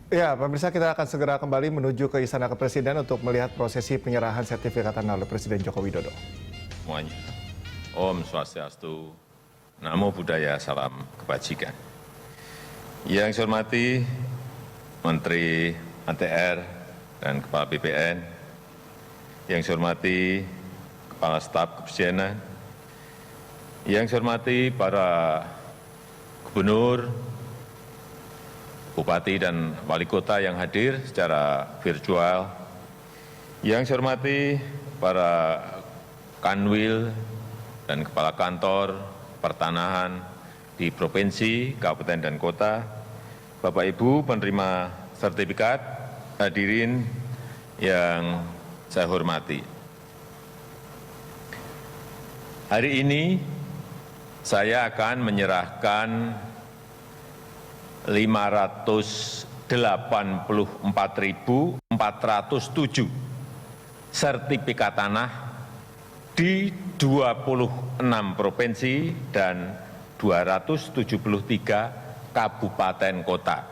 Ya, pemirsa, kita akan segera kembali menuju ke Istana Kepresiden untuk melihat prosesi penyerahan sertifikat tanah oleh Presiden Joko Widodo. Semuanya. Om Swastiastu, Namo Buddhaya, salam kebajikan. Yang saya hormati Menteri ATR dan Kepala BPN, yang saya hormati Kepala Staf Kepresidenan, yang saya hormati para gubernur, bupati dan wali kota yang hadir secara virtual, yang saya hormati para kanwil dan kepala kantor pertanahan di provinsi, kabupaten, dan kota, Bapak Ibu penerima sertifikat, hadirin yang saya hormati. Hari ini saya akan menyerahkan 584.407 sertifikat tanah di 26 provinsi dan 273 kabupaten kota.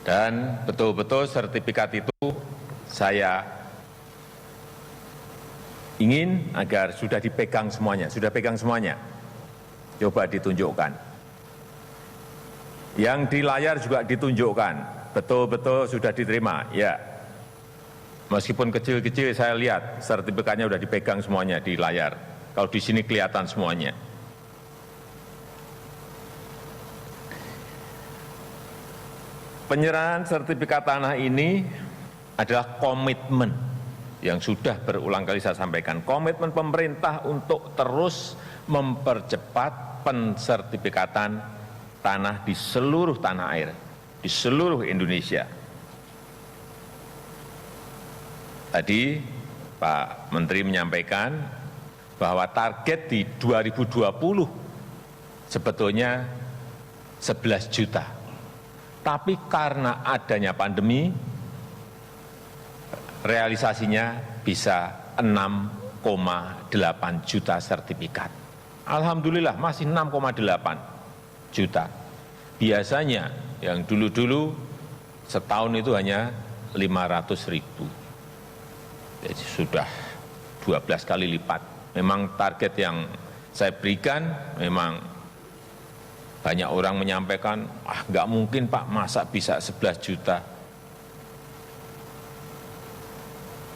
Dan betul-betul sertifikat itu saya ingin agar sudah dipegang semuanya. Sudah pegang semuanya? Coba ditunjukkan. Yang di layar juga ditunjukkan, betul-betul sudah diterima. Ya, meskipun kecil-kecil saya lihat sertifikatnya sudah dipegang semuanya di layar. Kalau di sini kelihatan semuanya. Penyerahan sertifikat tanah ini adalah komitmen yang sudah berulang kali saya sampaikan. Komitmen pemerintah untuk terus mempercepat pensertifikatan tanah di seluruh tanah air, di seluruh Indonesia. Tadi Pak Menteri menyampaikan bahwa target di 2020 sebetulnya 11 juta. Tapi karena adanya pandemi, realisasinya bisa 6,8 juta sertifikat. Alhamdulillah masih 6,8 juta. Biasanya yang dulu-dulu setahun itu hanya 500.000. Jadi sudah 12 kali lipat. Memang target yang saya berikan, memang banyak orang menyampaikan, nggak mungkin Pak, masa bisa 11 juta.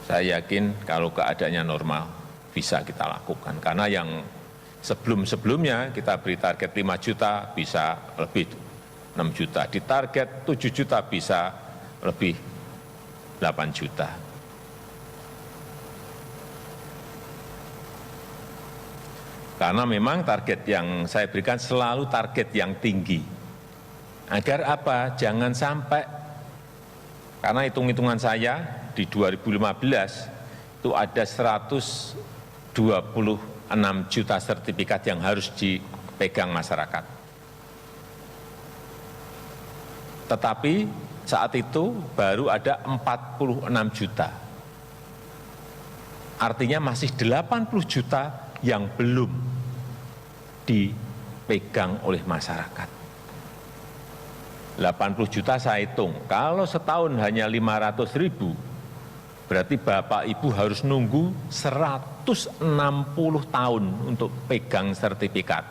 Saya yakin kalau keadaannya normal bisa kita lakukan. Karena yang sebelum-sebelumnya kita beri target 5 juta bisa lebih 6 juta. Di target 7 juta bisa lebih 8 juta. Karena memang target yang saya berikan selalu target yang tinggi. Agar apa? Jangan sampai, karena hitung-hitungan saya di 2015 itu ada 126 juta sertifikat yang harus dipegang masyarakat. Tetapi saat itu baru ada 46 juta. Artinya masih 80 juta yang belum dipegang oleh masyarakat. 80 juta saya hitung, kalau setahun hanya 500.000, berarti Bapak Ibu harus nunggu 160 tahun untuk pegang sertifikat.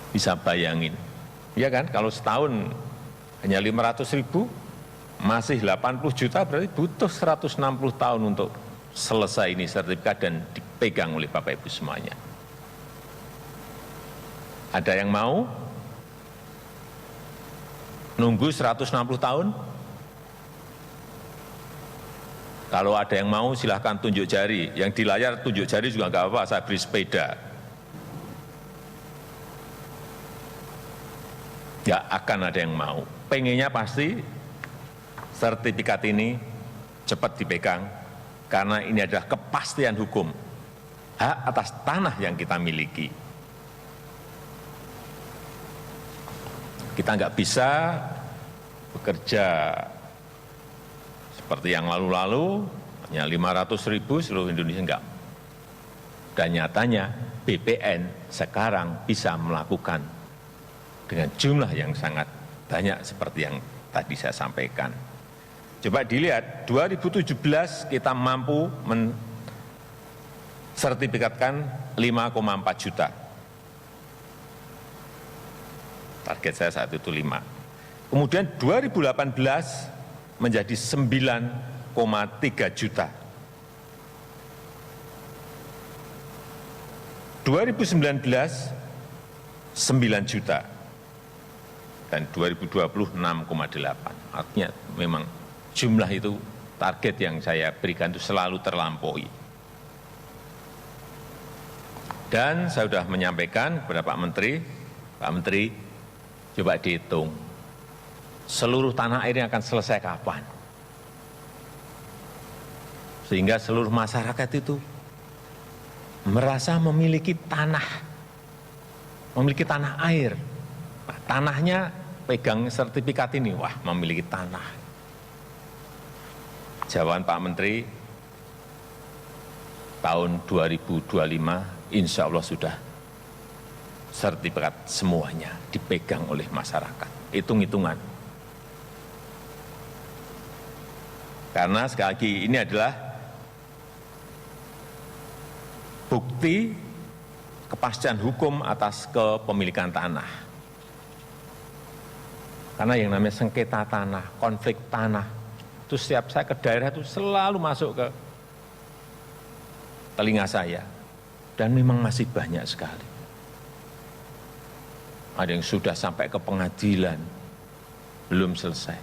Bisa bayangin, ya kan? Kalau setahun hanya 500.000, masih 80 juta, berarti butuh 160 tahun untuk selesai ini sertifikat dan dipegang oleh Bapak Ibu semuanya. Ada yang mau nunggu 160 tahun? Kalau ada yang mau silahkan tunjuk jari. Yang di layar tunjuk jari juga nggak apa-apa, saya beri sepeda. Nggak akan ada yang mau. Pengennya pasti sertifikat ini cepat dipegang, karena ini adalah kepastian hukum, hak atas tanah yang kita miliki. Kita nggak bisa bekerja seperti yang lalu-lalu, hanya 500.000 seluruh Indonesia, enggak. Dan nyatanya BPN sekarang bisa melakukan dengan jumlah yang sangat banyak seperti yang tadi saya sampaikan. Coba dilihat, 2017 kita mampu mensertifikatkan 5,4 juta. Target saya saat itu 5. Kemudian 2018 menjadi 9,3 juta. 2019 9 juta. Dan 2020 6,8. Artinya memang jumlah itu target yang saya berikan itu selalu terlampaui. Dan saya sudah menyampaikan kepada Pak Menteri, coba dihitung, seluruh tanah air ini akan selesai kapan? Sehingga seluruh masyarakat itu merasa memiliki tanah air. Nah, tanahnya pegang sertifikat ini, wah memiliki tanah. Jawaban Pak Menteri, tahun 2025 insya Allah sudah sertifikat semuanya dipegang oleh masyarakat. Hitung-hitungan. Karena sekali lagi ini adalah bukti kepastian hukum atas kepemilikan tanah. Karena yang namanya sengketa tanah, konflik tanah, itu setiap saya ke daerah itu selalu masuk ke telinga saya. Dan memang masih banyak sekali. Ada yang sudah sampai ke pengadilan, belum selesai.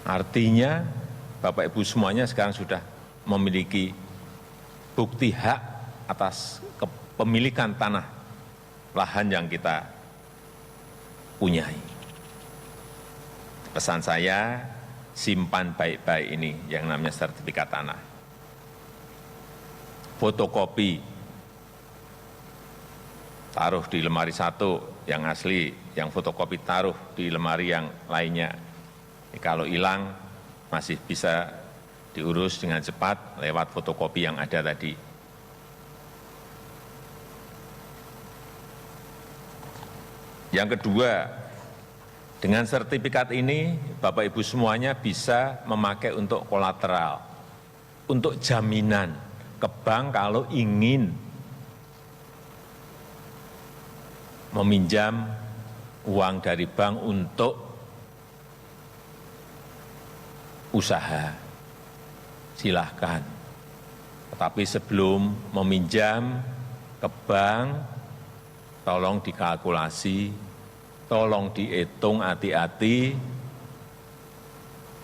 Artinya Bapak Ibu semuanya sekarang sudah memiliki bukti hak atas kepemilikan tanah lahan yang kita punyai. Pesan saya, simpan baik-baik ini yang namanya sertifikat tanah. Fotokopi, taruh di lemari satu yang asli, yang fotokopi taruh di lemari yang lainnya. Kalau hilang masih bisa diurus dengan cepat lewat fotokopi yang ada tadi. Yang kedua, dengan sertifikat ini Bapak Ibu semuanya bisa memakai untuk kolateral, untuk jaminan ke bank kalau ingin meminjam uang dari bank untuk usaha. Silahkan. Tetapi sebelum meminjam ke bank, tolong dikalkulasi, tolong dihitung hati-hati,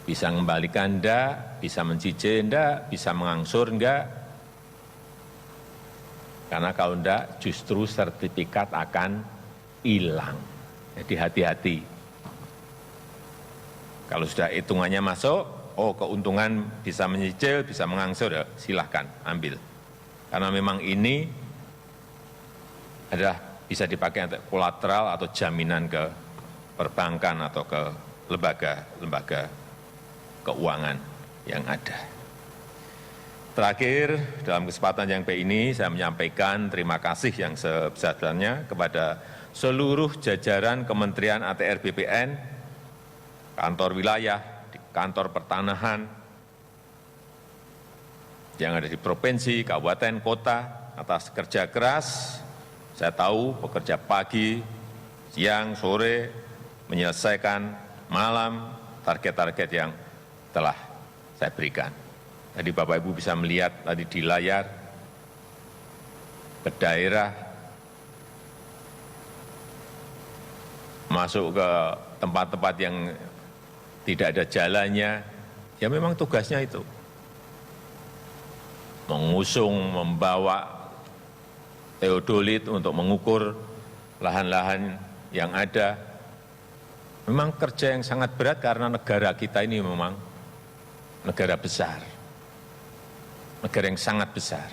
bisa mengembalikan enggak, bisa mencicil enggak, bisa mengangsur enggak. Karena kalau enggak, justru sertifikat akan hilang. Jadi hati-hati. Kalau sudah hitungannya masuk, oh keuntungan bisa menyicil, bisa mengangsur, ya silahkan ambil. Karena memang ini adalah bisa dipakai untuk kolateral atau jaminan ke perbankan atau ke lembaga keuangan yang ada. Terakhir, dalam kesempatan yang baik ini saya menyampaikan terima kasih yang sebesar-besarnya kepada seluruh jajaran Kementerian ATR BPN, kantor wilayah, di kantor pertanahan, yang ada di provinsi, kabupaten, kota, atas kerja keras. Saya tahu bekerja pagi, siang, sore, menyelesaikan malam target-target yang telah saya berikan. Tadi Bapak Ibu bisa melihat tadi di layar, ke daerah, masuk ke tempat-tempat yang tidak ada jalannya, ya memang tugasnya itu. Mengusung, membawa teodolit untuk mengukur lahan-lahan yang ada. Memang kerja yang sangat berat karena negara kita ini memang negara besar. Negara yang sangat besar.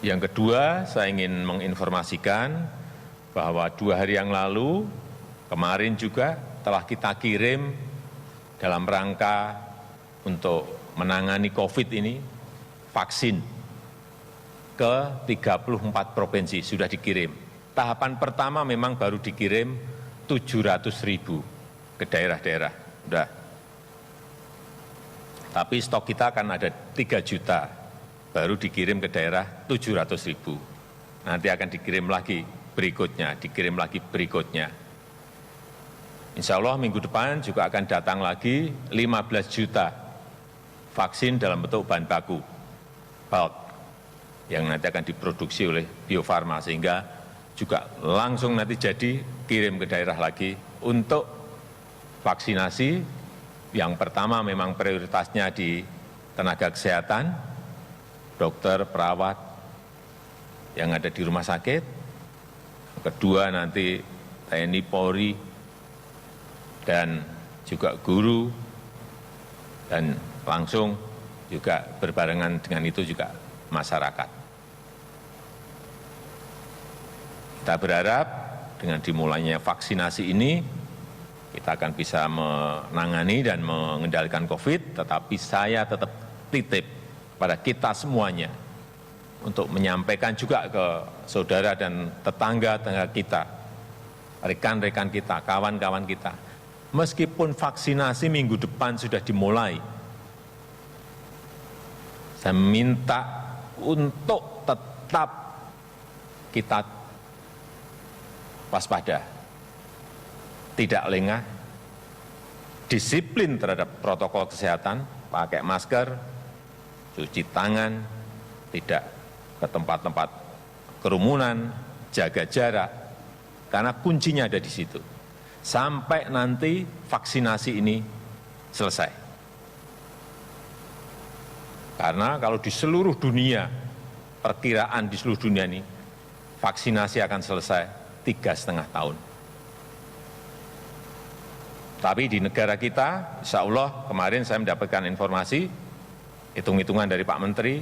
Yang kedua, saya ingin menginformasikan bahwa 2 hari yang lalu, kemarin juga telah kita kirim dalam rangka untuk menangani COVID ini, vaksin ke 34 provinsi, sudah dikirim. Tahapan pertama memang baru dikirim 700.000 ke daerah-daerah. Sudah. Tapi stok kita akan ada 3 juta, baru dikirim ke daerah 700.000. Nanti akan dikirim lagi berikutnya, dikirim lagi berikutnya. Insya Allah minggu depan juga akan datang lagi 15 juta vaksin dalam bentuk bahan baku, bulk, yang nanti akan diproduksi oleh Bio Farma, sehingga juga langsung nanti jadi kirim ke daerah lagi untuk vaksinasi. Yang pertama memang prioritasnya di tenaga kesehatan, dokter, perawat yang ada di rumah sakit. Kedua nanti TNI, Polri, dan juga guru, dan langsung juga berbarengan dengan itu juga masyarakat. Kita berharap dengan dimulainya vaksinasi ini, kita akan bisa menangani dan mengendalikan COVID, tetapi saya tetap titip pada kita semuanya untuk menyampaikan juga ke saudara dan tetangga-tetangga kita, rekan-rekan kita, kawan-kawan kita. Meskipun vaksinasi minggu depan sudah dimulai, saya minta untuk tetap kita waspada, tidak lengah, disiplin terhadap protokol kesehatan, pakai masker, cuci tangan, tidak ke tempat-tempat kerumunan, jaga jarak, karena kuncinya ada di situ. Sampai nanti vaksinasi ini selesai. Karena kalau di seluruh dunia, perkiraan di seluruh dunia ini, vaksinasi akan selesai 3,5 tahun. Tapi di negara kita, insya Allah kemarin saya mendapatkan informasi, hitung-hitungan dari Pak Menteri,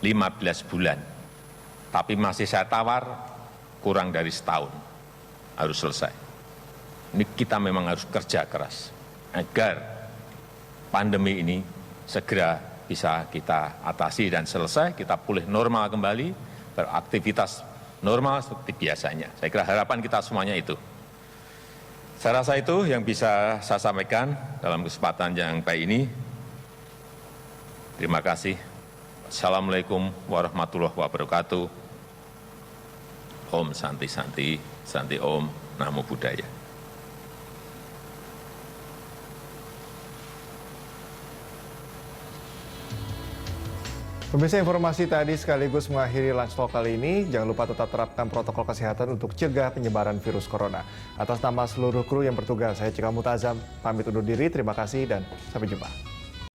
15 bulan. Tapi masih saya tawar, kurang dari setahun harus selesai. Ini kita memang harus kerja keras agar pandemi ini segera bisa kita atasi dan selesai, kita pulih normal kembali, beraktivitas normal seperti biasanya. Saya kira harapan kita semuanya itu. Saya rasa itu yang bisa saya sampaikan dalam kesempatan yang baik ini. Terima kasih. Assalamualaikum warahmatullahi wabarakatuh. Om Santi Santi, Santi Om, Namo Buddhaya. Pemirsa, informasi tadi sekaligus mengakhiri Lunch Talk kali ini. Jangan lupa tetap terapkan protokol kesehatan untuk cegah penyebaran virus corona. Atas nama seluruh kru yang bertugas, saya Cika Mutazam, pamit undur diri. Terima kasih dan sampai jumpa.